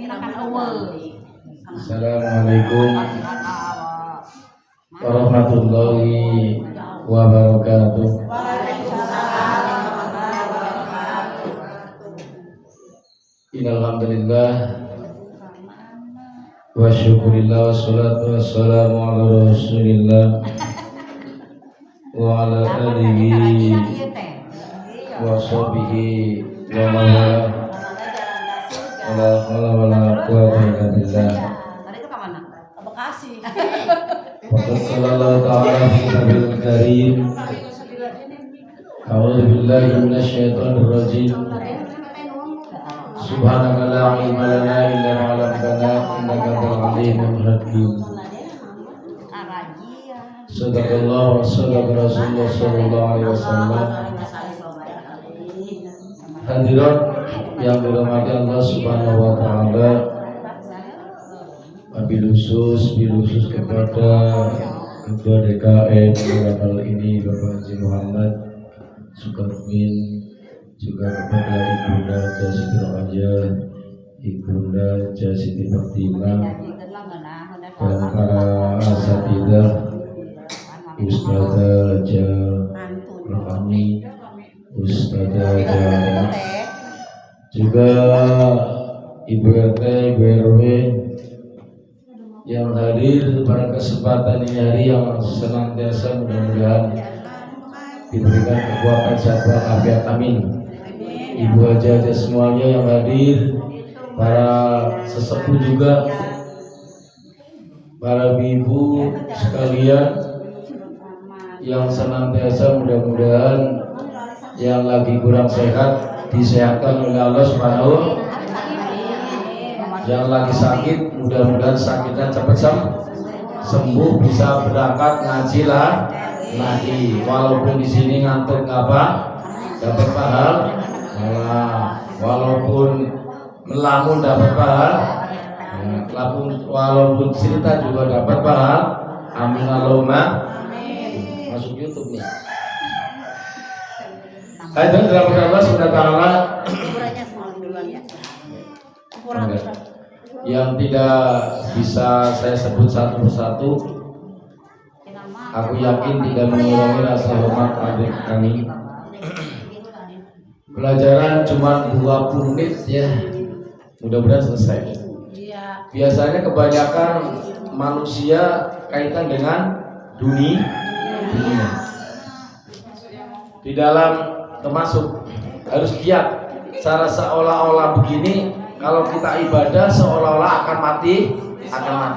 Assalamualaikum warahmatullahi wabarakatuh. Innalhamdulillah wa syukurillah wassalatu wassalamu ala rasulillah wa ala alihi wa sahbihi wa mawala wala hawla wala quwwata illa billah. Faqad qala Allah ta'ala fi kitabil karim a'udzu billahi minasy syaithanir rajim. Subhanaka la ilma lana illa ma 'allamtana innaka antal alimul hakim. Sadaqallahu wa sadaqa Rasulullah sallallahu alaihi wasallam. Hadirat yang dirahmati Allah Subhanahu wa taala, wabil khusus kepada Ketua DKM dalam hal ini Bapak Haji Muhammad Sukarmin, juga kepada Ibunda Jasiti Raja, Ibunda Jasiti Fatimah, dan para asatidzah, Ustadzah Rohani, Ustadzah Jana, juga Ibu RT, Ibu RW yang hadir pada kesempatan ini hari, yang senantiasa mudah-mudahan diberikan kekuatan sehat walafiat, amin. Ibu aja semuanya yang hadir, para sesepuh juga, para ibu sekalian yang senantiasa mudah-mudahan yang lagi kurang sehat disehatkan oleh Allah Subhanahu. Yang lagi sakit mudah-mudahan sakitnya cepat sembuh, bisa berangkat ngaji lah lagi, walaupun di sini ngantuk apa dapat pahala, walaupun melamun dapat pahala, walaupun cerita juga dapat pahala, amin Allahumma. Masuk YouTube nih. Hadir dalam Allah Subhanahu wa taala. Yang tidak bisa saya sebut satu persatu, aku yakin tidak mengurangi rasa hormat adik kami. Pelajaran cuma 20 menit ya, mudah-mudahan selesai. Biasanya kebanyakan manusia kaitan dengan dunia. Di dalam termasuk harus giat, cara seolah-olah begini. Kalau kita ibadah seolah-olah akan mati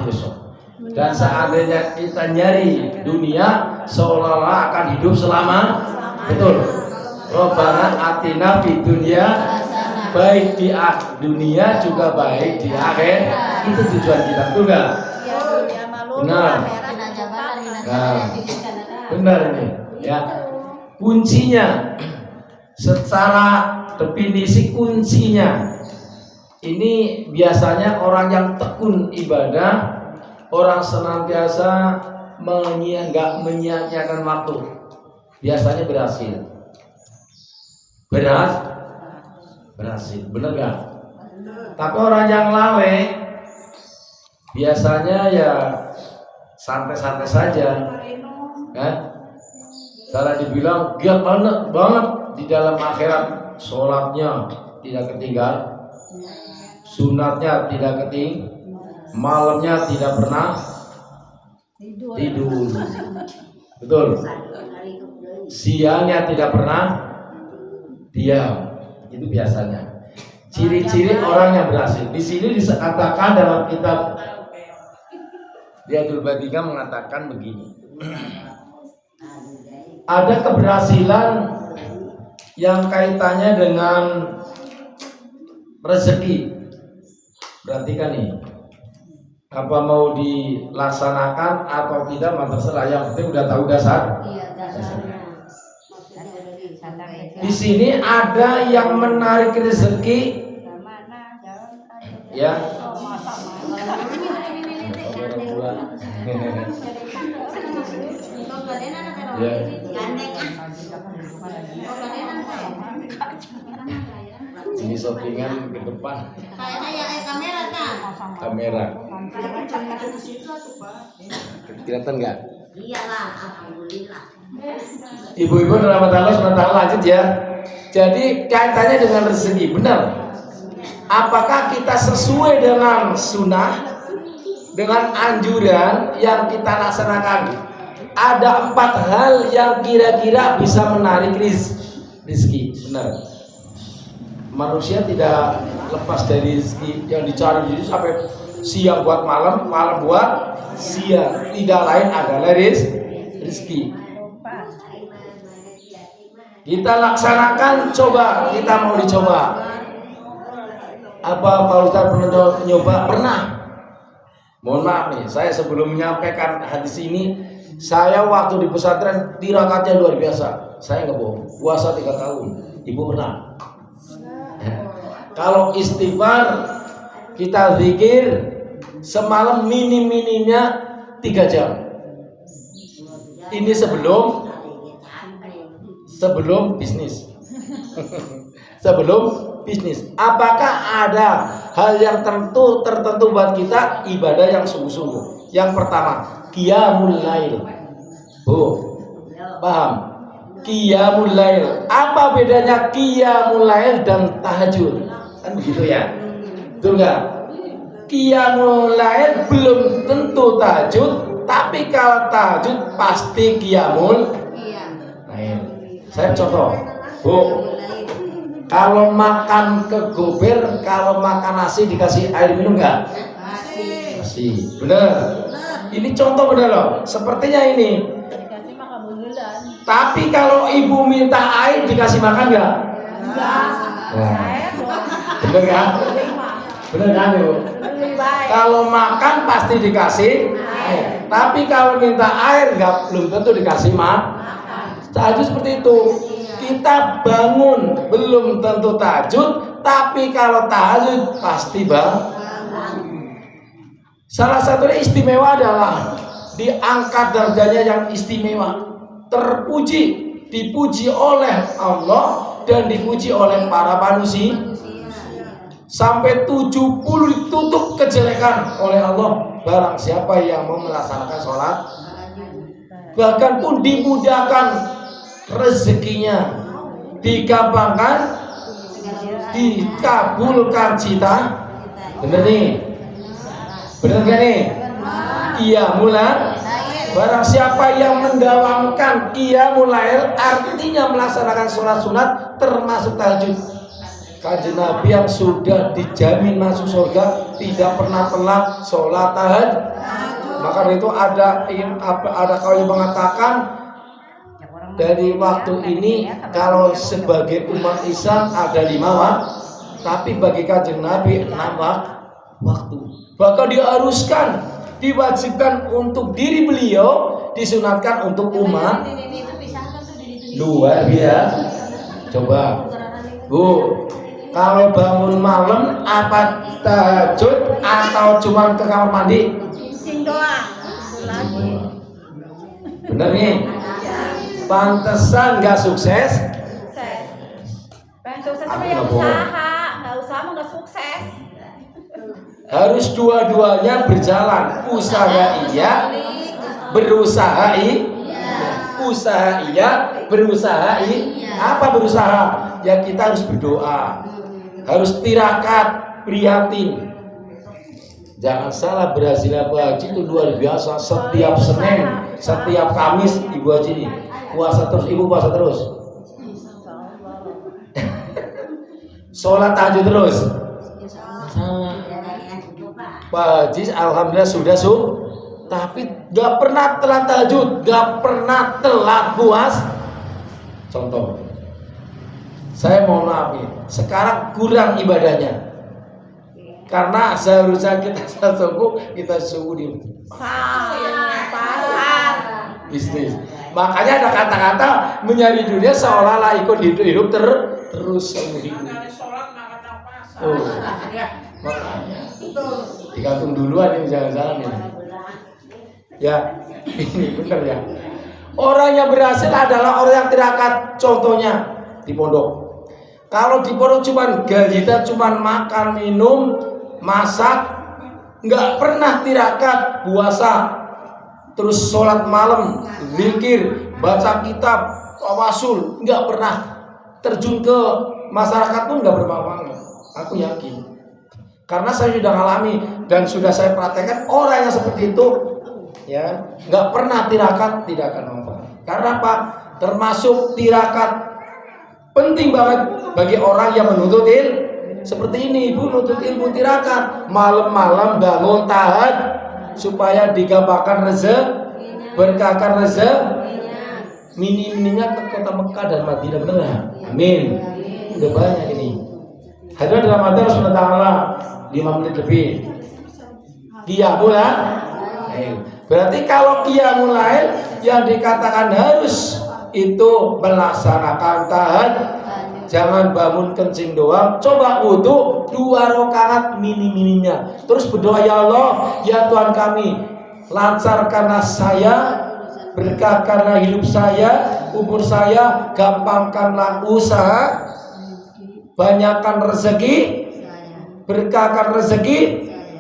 besok. Dan seandainya kita nyari dunia seolah-olah akan hidup selama, betul. Robbana atina fid dunya, baik di dunia juga baik di akhir. Itu tujuan kita, betul nggak? Benar. Nah, benar ini. Ya, kuncinya secara definisi kuncinya. Ini biasanya orang yang tekun ibadah, orang senantiasa nggak menyia-nyiakan waktu, biasanya berhasil. Berhasil, bener nggak? Tapi orang yang lalai, biasanya ya santai-santai saja, kan? Cara dibilang giat banget di dalam akhirat, sholatnya tidak ketinggalan, sunatnya tidak keting, malamnya tidak pernah tidur, betul. Siangnya tidak pernah diam. Itu biasanya ciri-ciri orang yang berhasil. Di sini dikatakan dalam kitab Riyadul Badika mengatakan begini. Ada keberhasilan yang kaitannya dengan rezeki. Perhatikan nih, apa mau dilaksanakan atau tidak mah terserah, yang penting udah tahu dasar. Di sini ada yang menarik rezeki, ya. Ya. Ini shoppingan ke depan. Kayak kamera tak? kamera. Kelihatan nggak? Iyalah, alhamdulillah. Ibu-ibu rahmat Allah SWT, lanjut ya. Jadi kaitannya dengan rezeki, benar. Apakah kita sesuai dengan sunnah, dengan anjuran yang kita laksanakan? Ada 4 hal yang kira-kira bisa menarik rezeki, benar. Manusia tidak lepas dari rezeki yang dicari itu sampai siang buat malam, malam buat siang. Tidak lain adalah rezeki. Kita laksanakan, coba, kita mau dicoba. Apa Pak Ustaz pernah nyoba? Pernah. Mohon maaf nih, saya sebelum menyampaikan hadis ini, saya waktu di pesantren tirakatnya luar biasa. Saya nggak bohong, puasa 3 tahun. Ibu pernah? Kalau istighfar, kita zikir semalam minim-minimnya 3 jam. Ini sebelum bisnis. Sebelum bisnis. Apakah ada hal yang tertentu buat kita ibadah yang sungguh-sungguh? Yang pertama, qiyamul lail. Paham? Qiyamul lail. Apa bedanya qiyamul lail dan tahajud? Kan begitu ya? Betul nggak? Qiyamul lail belum tentu tahajud, tapi kalau tahajud pasti qiyamul lail. Saya contoh, Bu, kalau makan kegober, kalau makan nasi dikasih air minum nggak? Masih. Benar. Ini contoh benar loh. Sepertinya ini. Dikasih makan bulan. Tapi kalau ibu minta air dikasih makan nggak? Enggak. Nah. Saya Benar kan? Benar kan, Bu? lebih baik. Kalau makan pasti dikasih air. Tapi kalau minta air belum tentu dikasih makan. Tahajud seperti itu. Kita bangun belum tentu tahajud, tapi kalau tahajud pasti salah satunya istimewa adalah diangkat derajatnya yang istimewa, terpuji, dipuji oleh Allah dan dipuji oleh para manusia. Sampai 70 ditutup kejelekan oleh Allah barang siapa yang mau melaksanakan sholat. Bahkan pun dimudahkan rezekinya, digampangkan, dikabulkan cita. Bener nih? Bener gak nih? Qiyamul lail. Barang siapa yang mendawamkan qiyamul lail, artinya melaksanakan sholat sunat termasuk tahajud. Kanjeng Nabi yang sudah dijamin masuk surga tidak pernah telat sholat tahajud. Maka itu ada kaul yang mengatakan dari waktu ini kalau sebagai umat Islam ada 5 waktu, tapi bagi Kanjeng Nabi 6 waktu. Bahkan diharuskan, diwajibkan untuk diri beliau, disunatkan untuk umat. Luar biasa. Coba, Bu, kalau bangun malam apa tahajud atau cuma ke kamar mandi? Cincin doang. Bener nih? Pantesan nggak sukses. Pengen sukses sama yang usaha, nggak usaha mah nggak sukses. Harus dua-duanya berjalan. Usaha iya, berusaha usaha iya, berusaha Apa berusaha? Ya kita harus berdoa, harus tirakat, prihatin. Jangan salah, berhasil haji itu luar biasa. Setiap Senin, setiap Kamis Ibu Haji ini puasa terus. Ibu puasa terus. Sholat tahajud terus. Pak Haji alhamdulillah sudah tapi gak pernah telat tahajud, gak pernah telat puas. Contoh, saya mohon maaf nih, sekarang kurang ibadahnya karena seharusnya kita sungguh di pasar bisnis. Makanya ada kata-kata mencari dunia seolah-olah ikut hidup terus hidup. Oh, makanya digantung duluan ini, jangan-jangan ini. Ya, ini benar ya. Orang yang berhasil adalah orang yang tirakat. Contohnya di pondok. Kalau di pondok cuman gajian, cuman makan, minum, masak, nggak pernah tirakat puasa, terus sholat malam, zikir, baca kitab, tawasul, nggak pernah terjun ke masyarakat pun nggak bermanfaat. Aku yakin, karena saya sudah ngalami dan sudah saya praktekkan orang yang seperti itu, ya nggak pernah tirakat tidak akan manfaat. Karena apa? Termasuk tirakat penting banget bagi orang yang menuntut ilmu. Seperti ini, ibu nuntut ilmu tirakat, malam-malam bangun tahajud supaya digampangkan rezeki, berkahkan rezeki, mini-mininya ke kota Mekah dan Madinah, benar. Amin. Udah banyak ini. Hadir dalam hati Rasulullah Ta'ala 5 menit lebih. Qiyamul lail. Berarti kalau qiyamul lail yang dikatakan harus itu melaksanakan tahajud, jangan bangun kencing doang, coba wudu 2 rakaat mini-mininya. Terus berdoa, ya Allah, ya Tuhan kami, lancarkanlah saya, berkahkanlah hidup saya, umur saya, gampangkanlah usaha, banyakkan rezeki, berkahkan rezeki,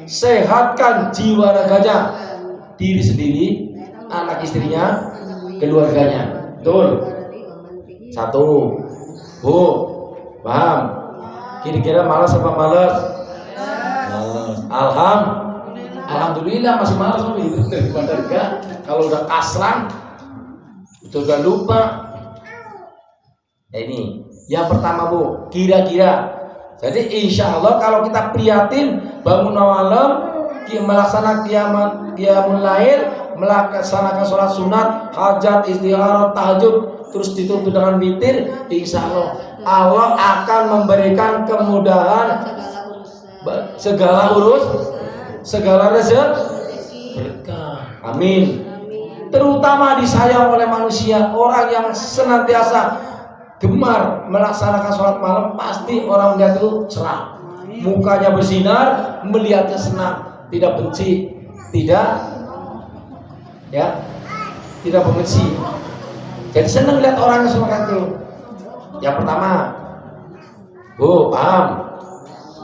sehatkan jiwa raganya, diri sendiri, anak istrinya, keluarganya. Betul. 1. Bu, paham? Kira-kira malas apa malas? Malas. Alhamdulillah masih malas itu daripada enggak. Kalau udah kasran, udah lupa. Ini yang pertama, Bu. Kira-kira. Jadi insya Allah kalau kita prihatin bangun malam, melaksanakan qiyamul lail, melaksanakan sholat sunat, hajat, istikharah, tahajud, terus ditutup dengan witir, insya Allah akan memberikan kemudahan segala rezeki, berkah. Amin. Terutama disayang oleh manusia, orang yang senantiasa gemar melaksanakan sholat malam, pasti orang melihat itu cerah, mukanya bersinar, melihatnya senang, tidak benci, tidak benci. Jadi senang lihat orang yang seperti itu. Yang pertama, Bu, paham?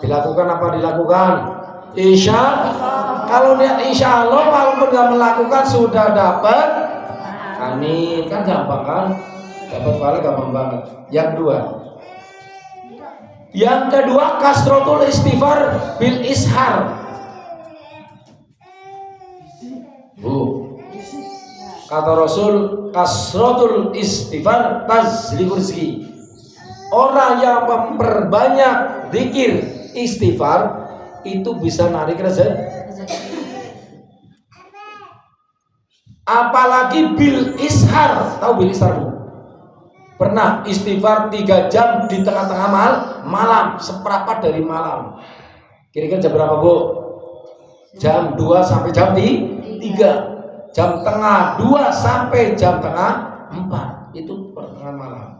Dilakukan apa dilakukan? Kalau lihat insya Allah, walaupun nggak melakukan sudah dapat. Amin, kan gampang kan? Dapat pahala gampang banget. Yang kedua, kasratul istighfar bil ishar. Bu, kata Rasul, kasratul istighfar tazliqur rizki. Orang yang memperbanyak zikir istighfar itu bisa narik rezeki. Apalagi bil ishar. Tahu bil ishar? Pernah istighfar 3 jam di tengah-tengah malam, seperempat dari malam. Kira-kira jam berapa, Bu? Jam 2 sampai jam 3. Jam tengah 2 sampai jam tengah 4. Itu pertengahan malam.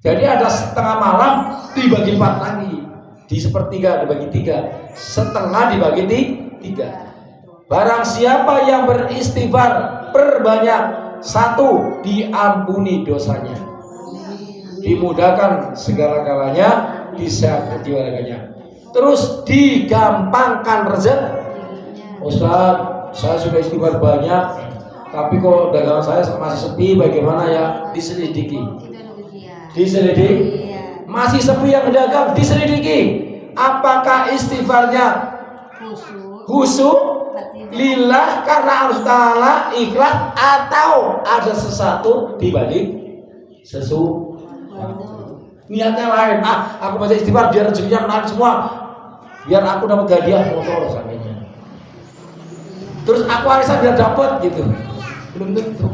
Jadi ada setengah malam dibagi 4 lagi. Di sepertiga dibagi 3. Setengah dibagi 3. Barang siapa yang beristighfar perbanyak, 1, diampuni dosanya, dimudahkan segala-galanya, disehatkan jiwa raganya, terus digampangkan rezeki. Ustaz, saya sudah istighfar banyak, tapi kok dagangan saya masih sepi, bagaimana ya? Diselidiki. Masih sepi yang dagang, diselidiki. Apakah istighfarnya khusyuk lillah karena Allah Ta'ala, ikhlas, atau ada sesuatu di balik sesuatu? Niatnya lain. Aku baca istighfar biar rezekinya naik semua, biar aku dapat hadiah motor samanya. Terus aku arisan biar dapat gitu. Belum tentu.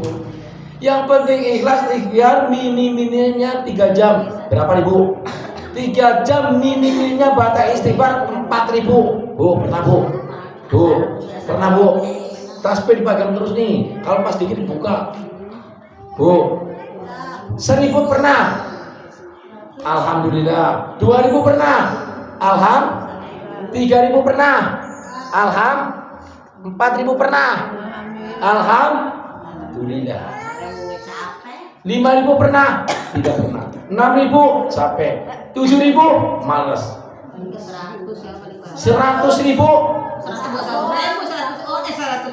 Yang penting ikhlas, ikhtiar, mini-mininya 3 jam. Berapa ribu? 3 jam mini-mininya baca istighfar 4.000. Bu, pernah Bu? Pernah Bu? Tasbih dipegang terus nih. Kalau pas dikit buka. Bu, 1.000 pernah? Alhamdulillah. 2.000 pernah? 3.000 pernah? 4.000 pernah? Alhamdulillah. 5.000 pernah? Tidak pernah. 6.000 capek. 7.000 males. 100.000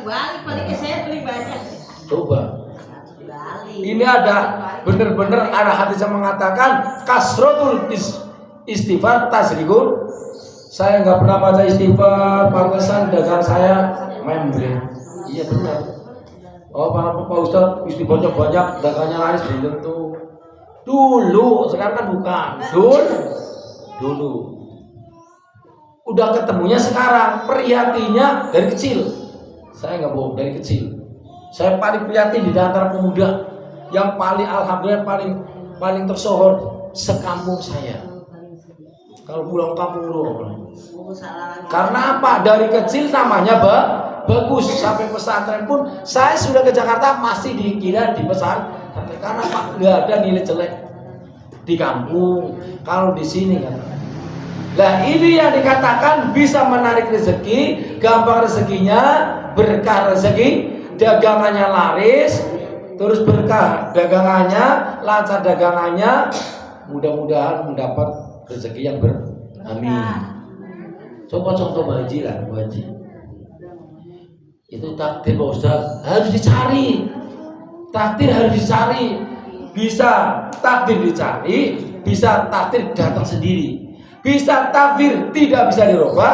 balik ke saya beli banyak. Coba. Balik. Ini ada benar-benar ada hadis yang mengatakan kasrotul istighfar tasrikun. Saya nggak pernah baca istighfar, pantesan dagang saya membre. Iya benar. Oh para Pak Ustadz istighfarnya banyak, dagangnya laris belum tentu. Dulu, sekarang kan bukan. Dulu. Udah ketemunya sekarang, perhatinya dari kecil. Saya nggak bohong, dari kecil. Saya paling prihatin di antara pemuda yang paling alhamdulillah paling tersohor sekampung saya. Kalau pulang kampung dulu. Karena apa? Dari kecil namanya bagus. Sampai pesantren pun saya sudah ke Jakarta masih dikira di pesantren. Karena Pak nggak ada nilai jelek di kampung. Kalau di sini kan. Nah ini yang dikatakan bisa menarik rezeki, gampang rezekinya, berkah rezeki, dagangannya laris, terus berkah dagangannya, lancar dagangannya, mudah-mudahan mendapat rezeki yang amin. Coba contoh Pak Haji lah, Pak Haji. Itu takdir Pak Ustaz, harus dicari. Takdir harus dicari. Bisa takdir dicari, bisa takdir datang sendiri. Bisa takdir tidak bisa dirubah,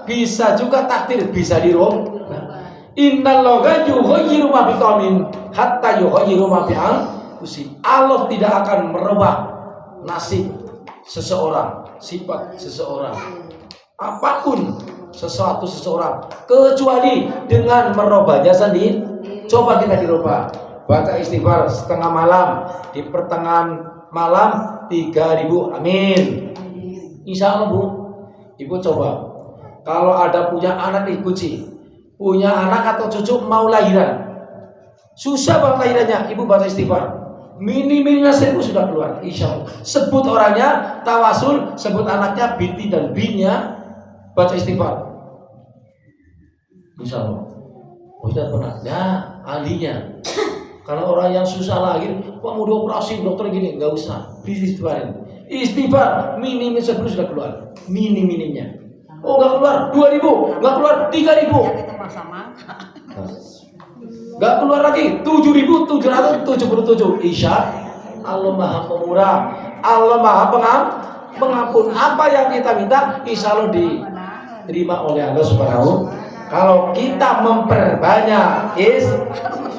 bisa juga takdir bisa dirubah. Innallaha yughayyiru ma biqaumin hatta yughayyiru ma bi anfusihim. Allah tidak akan merubah nasib seseorang, sifat seseorang, apapun sesuatu seseorang kecuali dengan merubahnya sendiri. Coba kita dirubah. Baca istighfar setengah malam, di pertengahan malam 3.000, amin. Insya Allah Bu, Ibu coba. Kalau ada punya anak nih kunci, punya anak atau cucu mau lahiran, susah banget lahirannya, Ibu baca istighfar. Minimalnya 1.000 sudah keluar, insya Allah. Sebut orangnya, tawasul, sebut anaknya, binti dan binnya, baca istighfar. Insya Allah. Ustaz pernah, ya ahlinya. Kalau orang yang susah lahir, Pak mau dioperasi dokter gini, nggak usah, istighfarin. Istighfar minim 10 sudah keluar, minimnya. Oh nggak keluar 2.000, nggak keluar 3.000. Nggak keluar lagi 7.777. Insya Allah Maha Pemurah, Allah Maha Pengampun. Apa yang kita minta, insya Allah diterima oleh Allah Subhanahu. Kalau kita memperbanyak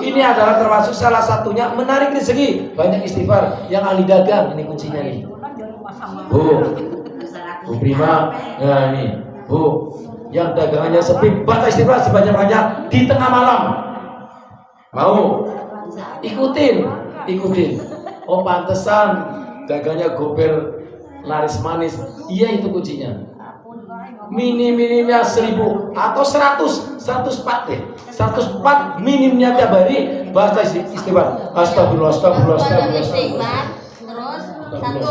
ini adalah termasuk salah satunya menarik rezeki. Banyak istighfar. Yang ahli dagang ini kuncinya nih. Bu Prima, nah ini Bu, yang dagangannya sepi, baca istighfar sebanyak-banyak di tengah malam. Mau? Ikutin. Oh pantesan dagangnya gober laris manis. Iya itu kuncinya. Minimnya 1.000 atau 104 deh. 104 minimnya tiap hari baca istighfar. Astagfirullah. Terus satu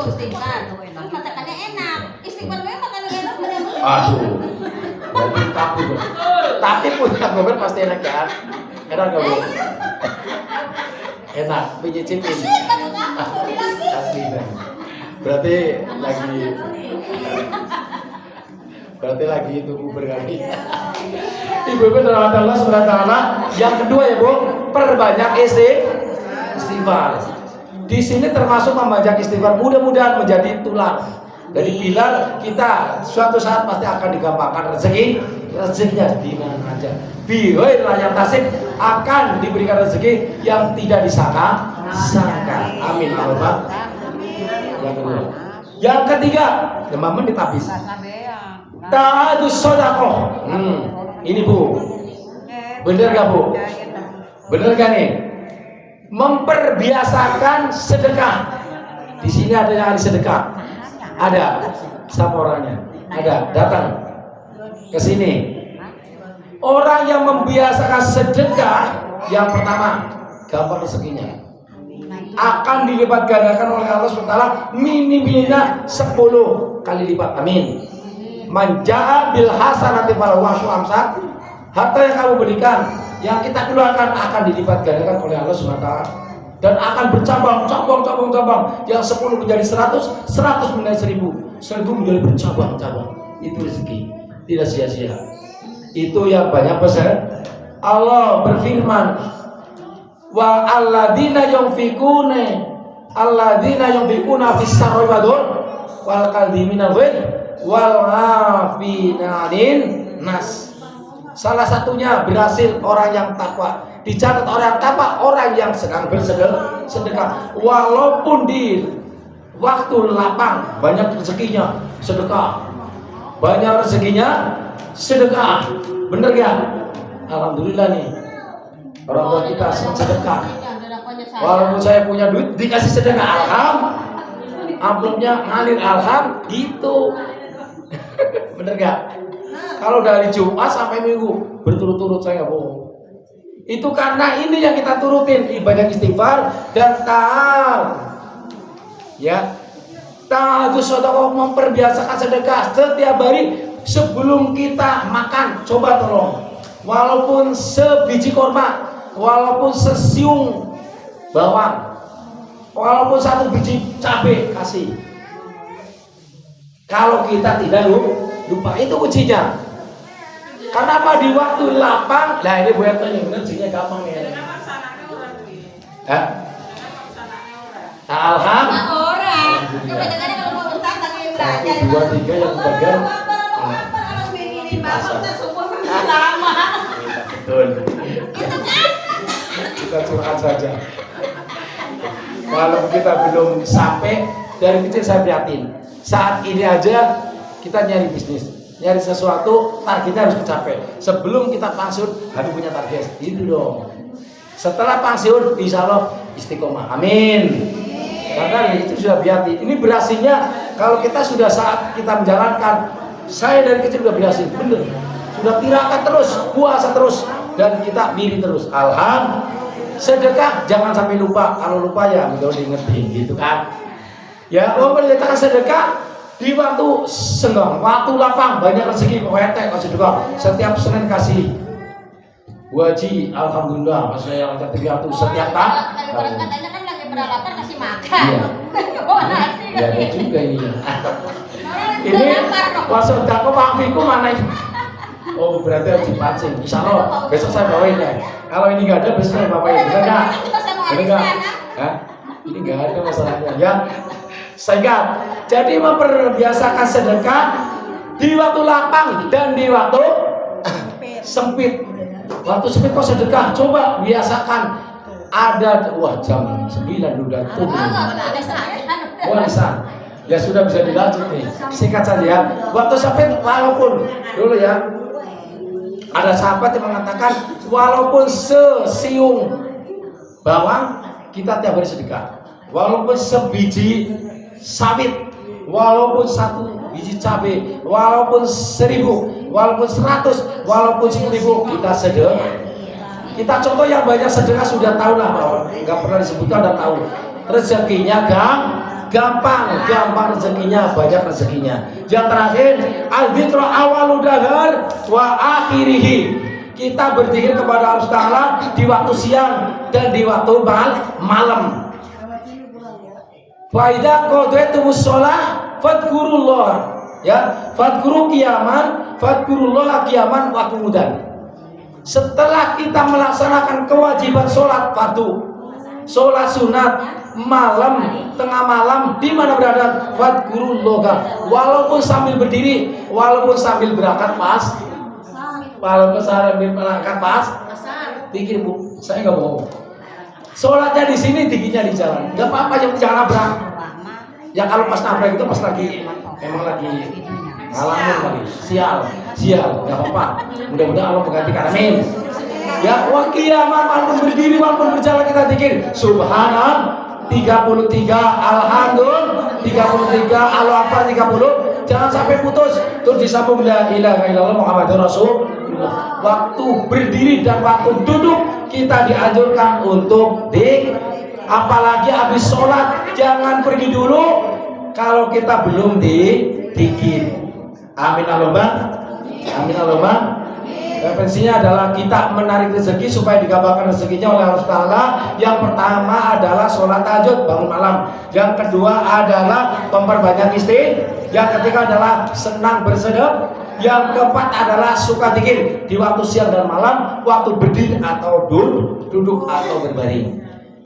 istighfar. Masakannya enak. Istighfar memang makanan enak benar-benar. Aduh. Jadi kabur. Tapi punya gober pasti enak kan? Enak gak Bu? Enak, nyicipin. Asli. Berarti lagi itu Bu berkali. Ibu-ibu dirahmati Allah Subhanahu wa taala. Yang kedua ya Bu, perbanyak istighfar. Di sini termasuk membanyak istighfar, mudah-mudahan menjadi tulang. Jadi bila kita suatu saat pasti akan digampangkan rezekinya di mana aja. Bihoi layak tasik akan diberikan rezeki yang tidak disangka. Amin Allah. Yang kedua. Yang ketiga, 5 menit habis. Ta'adus sodakoh. Ini Bu, bener gak Bu? Bener gak nih? Memperbiasakan sedekah. Di sini ada yang ahli sedekah. Ada sama orangnya. Ada, datang ke sini. Orang yang membiasakan sedekah, yang pertama, gampang rezekinya. Akan dilipat gandakan oleh Allah SWT minimnya 10 kali lipat. Amin. Manja'a bil hasanati falahu asyru amsal. Harta yang kamu berikan, yang kita keluarkan akan dilipat gandakan oleh Allah SWT dan akan bercabang. Yang 10 menjadi 100, 100 menjadi 1000, 1000 menjadi bercabang-cabang. Itu rezeki, tidak sia-sia. Itu yang banyak Allah berfirman, wa alladzina yunfikuna fis sarri wal kadhiminal ghaidh wal 'afina 'anil nas. Salah satunya berhasil orang yang takwa. Dicatat orang takwa, orang yang sedang bersedekah walaupun di waktu lapang, banyak rezekinya sedekah. Banyak rezekinya sedekah. Bener ya? Alhamdulillah nih. Orang tua kita sedekah. Walaupun saya punya duit dikasih sedekah, amplopnya ngalir gitu. Bener gak? Kalau dari Jumat sampai Minggu berturut-turut saya nggak bohong. Itu karena ini yang kita turutin, ibadah istighfar dan taat. Ya, taat itu sedekah, memperbiasakan sedekah setiap hari sebelum kita makan. Coba tolong, walaupun sebiji korma, walaupun sesiung bawang, walaupun satu biji cabai kasih. Kalau kita tidak lupa, itu kuncinya. Kenapa di waktu lapang? Nah ini buat tanya, bener sihnya gampang nih. Alhamdulillah. Orang. Kebetulan kalau mau utang lagi belajar. 1, 2, 3 yang bagian. Lama. Betul. Kita curhat saja. Kalau kita belum sampai, dari kecil saya prihatin. Saat ini aja kita nyari bisnis, nyari sesuatu, targetnya harus dicapai. Sebelum kita pensiun harus punya target. Itu dong. Setelah pensiun insya Allah istiqomah. Amin. Karena dari itu sudah berhati. Ini berhasilnya kalau kita sudah saat kita menjalankan. Saya dari kecil sudah berhasil, bener. Sudah tirakat terus, puasa terus, dan kita diri terus. Alhamdulillah. Sedekah jangan sampai lupa. Kalau lupa ya udah diingetin gitu kan. Ya, memperlihatkan sedekah di waktu senggang, waktu lapang, banyak rezeki, wetek kasih sedekah. Setiap Senin kasih. Wajib, alhamdulillah, maksudnya yang ketiga itu setiap tahun. Kalau katanya kan lagi beralapan kasih makan. Iya. Ya juga ini. Ini maksud aku Pak Fiku mana ini? Oh berarti harus dipancing. Insya Allah besok saya bawain ya. Kalau ini nggak ada besok saya bawain. Benar nggak? Benar nggak? Hah? Ini nggak ada masalahnya ya. Sehingga jadi memperbiasakan sedekah di waktu lapang dan di waktu sempit. Waktu sempit kok sedekah, coba biasakan. Ada jam 9 udah tuh. Warisan. Ya sudah bisa dilanjut nih. Singkat saja ya. Waktu sempit walaupun dulu ya. Ada sahabat yang mengatakan walaupun sesiung bawang kita tiap hari sedekah. Walaupun sebiji sawit, walaupun satu biji cabai, walaupun 1000, walaupun 100, walaupun 10.000 kita sedekah. Kita contoh yang banyak sedekah sudah tahu lah bahwa nggak pernah disebutkan udah tahu. Rezekinya gampang rezekinya, banyak rezekinya. Yang terakhir, al-dzikru awwalu dahar wa akhirih. Kita berzikir kepada Allah Taala di waktu siang dan di waktu malam. Fa idza qadaytumus shalah fadhkurullah, ya, fadhkuru qiyaman, fadhkurullah qiyaman wa qu'udan. Setelah kita melaksanakan kewajiban sholat fardu, sholat sunat, malam, tengah malam, di mana berada, fadhkurullah, walaupun sambil berdiri, walaupun sambil berangkat walaupun sambil berangkat pikir Bu, saya nggak bohong. Sholatnya di sini, dikitnya di jalan, nggak apa-apa, jangan nabrak. Ya kalau pas nabrak itu pas lagi emang lagi ngalamin kali, sial, nggak apa-apa. Mudah-mudahan Allah menggantikan, amin. Ya, wa qiyaman, walaupun berdiri, walaupun berjalan kita zikir, subhanallah 33, alhamdulillah 33, Allah akbar 30. Jangan sampai putus. Terus disambung la ilaha illallah Muhammadur Rasulullah. Waktu berdiri dan waktu duduk kita dianjurkan untuk apalagi habis sholat jangan pergi dulu kalau kita belum dikir. Amin Allahumma. Amin Allahumma. Referensinya adalah kita menarik rezeki supaya digabarkan rezekinya oleh Allah Ta'ala. Yang pertama adalah sholat tahajud, bangun malam. Yang kedua adalah memperbanyak istri. Yang ketiga adalah senang Yang keempat adalah suka zikir di waktu siang dan malam, waktu berdiri atau duduk atau berbaring.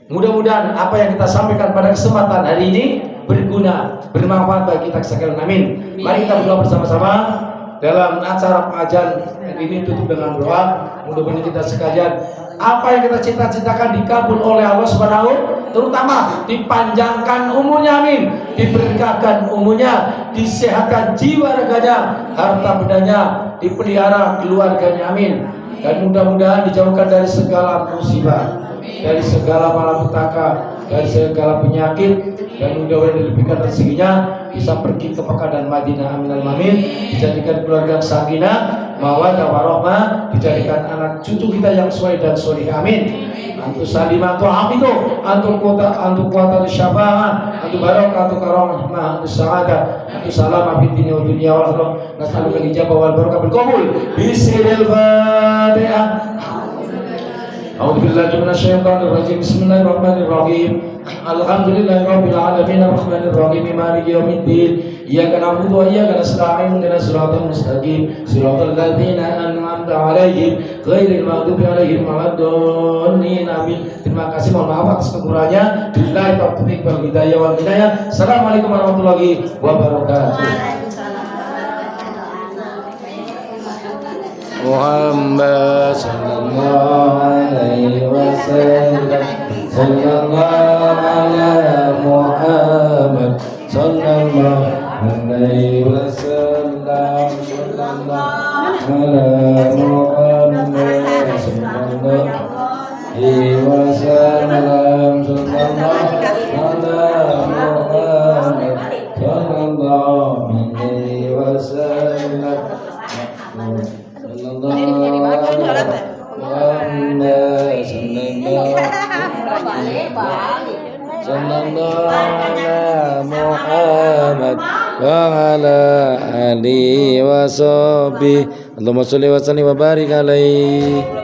Mudah-mudahan apa yang kita sampaikan pada kesempatan hari ini berguna, bermanfaat bagi kita sekalian. Amin. Mari kita berdoa bersama-sama dalam acara pengajian ini, tutup dengan doa. Mudah-mudahan kita sekalian apa yang kita cita-citakan dikabul oleh Allah Subhanahu, terutama dipanjangkan umurnya, amin, diberkahkan umurnya, disehatkan jiwa raganya, harta bendanya, dipelihara keluarganya, amin. Dan mudah-mudahan dijauhkan dari segala musibah, dari segala malapetaka, dari segala penyakit, dan mudah-mudahan dilebihkan rezekinya, bisa pergi ke Mekah dan Madinah, amin amin. Dijadikan keluarga sakinah, mawaddah warahmah, dijadikan anak cucu kita yang soleh dan soleh, amin. Antu salimah, antu hamidu, antu kuata syafa'ah, antu barakah, antu karamah, antu sa'adah, antu salamah fid dunya wa dunya wal akhirah. Nas'aluka al-ijabah wal barakah bil qabul. Bismillahirrahmanirrahim. A'udzu billahi minasyaitonir rajim. Bismillahirrahmanirrahim. Alhamdulillahirabbil alamin arrahmanir rahim maliki yaumiddin. Iyyaka na'budu wa iyyaka nasta'in ihdinas siratal mustaqim siratal ladzina an'amta 'alaihim ghairil maghdubi 'alaihim waladdallin. Amin. Terima kasih, mohon maaf atas kekurangannya. Billahi taufiq wal hidayah wal hidayah. Assalamualaikum warahmatullahi wabarakatuh. Muhammad sallallahu alaihi wasallam, sallallahu ala Muhammad sallallahu alaihi wasallam, sallallahu ala Muhammad sallallahu alaihi wasallam, sallallahu ala Muhammad sallallahu alaihi wasallam. Sallallahu ala Muhammad wa ala alihi wa sahbihi. Allahumma sholli wa sallim wa barik alaihi.